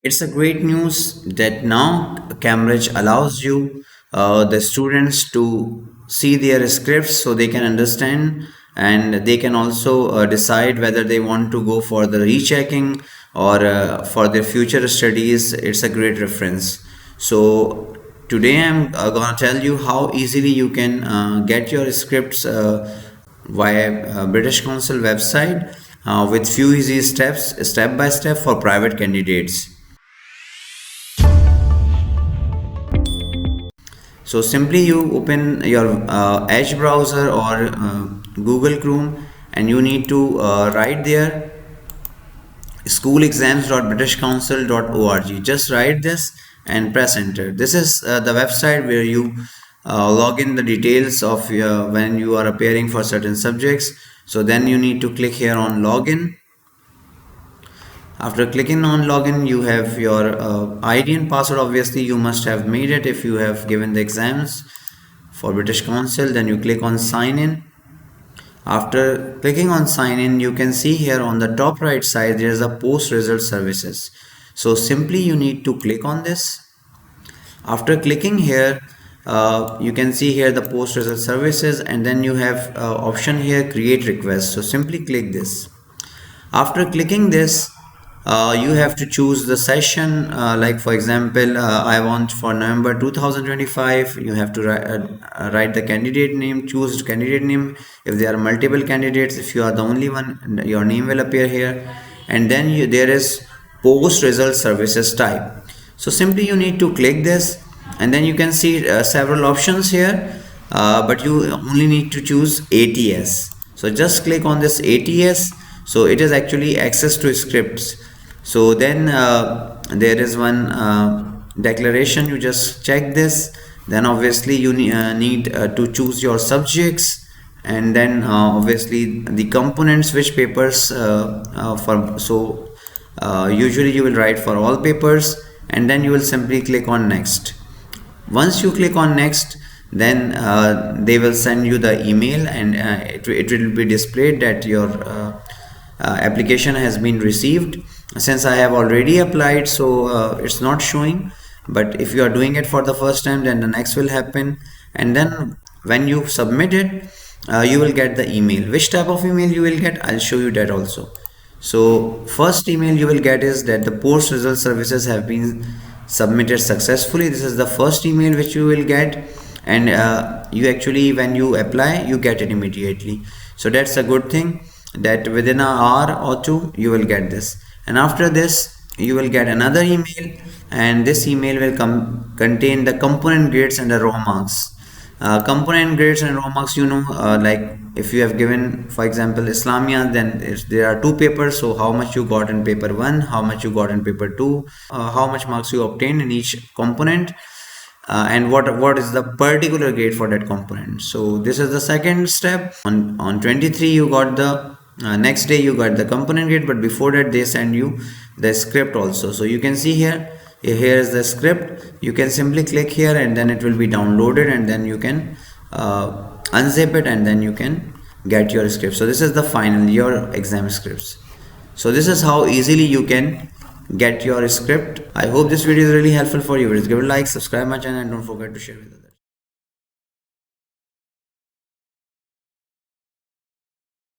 It's a great news that now Cambridge allows you the students to see their scripts so they can understand, and they can also decide whether they want to go for the rechecking or for their future studies. It's a great reference. So today I'm gonna tell you how easily you can get your scripts via British Council website with few easy steps, step by step, for private candidates. So simply you open your Edge browser or Google Chrome, and you need to write there schoolexams.britishcouncil.org. Just write this and press enter. This is the website where you log in the details of when you are appearing for certain subjects. So then you need to click here on login. After clicking on login, you have your ID and password. Obviously you must have made it if you have given the exams for British Council. Then you click on sign in. After clicking on sign in, you can see here on the top right side there is a post result services. So simply you need to click on this. After clicking here, you can see here the post result services, and then you have option here create request. So simply click this. After clicking this, you have to choose the session, like for example, I want for November 2025. You have to write the candidate name, choose candidate name. If there are multiple candidates, if you are the only one, your name will appear here. And then there is post result services type. So simply you need to click this, and then you can see several options here, but you only need to choose ATS. So just click on this ATS. So it is actually access to scripts. So then there is one declaration. You just check this. Then obviously you need to choose your subjects, and then obviously the components, which papers for. So usually you will write for all papers, and then you will simply click on next. Once you click on next, then they will send you the email, and it will be displayed that your application has been received. Since I have already applied, so it's not showing, but if you are doing it for the first time, then the next will happen. And then when you submit it, you will get the email. Which type of email you will get, I'll show you that also. So first email you will get is that the post result services have been submitted successfully. This is the first email which you will get, and you actually, when you apply, you get it immediately. So that's a good thing, that within an hour or two you will get this. And after this you will get another email, and this email will contain the component grades and the raw marks. Component grades and raw marks, like if you have given, for example, Islamia, then if there are two papers, so how much you got in paper 1, how much you got in paper 2, how much marks you obtained in each component, and what is the particular grade for that component. So this is the second step. On 23 you got the next day you got the component grade, but before that they send you the script also. So you can see here is the script. You can simply click here, and then it will be downloaded, and then you can unzip it, and then you can get your script. So this is the final, your exam scripts. So this is how easily you can get your script. I hope this video is really helpful for you. Give it a like, subscribe my channel, and don't forget to share with others.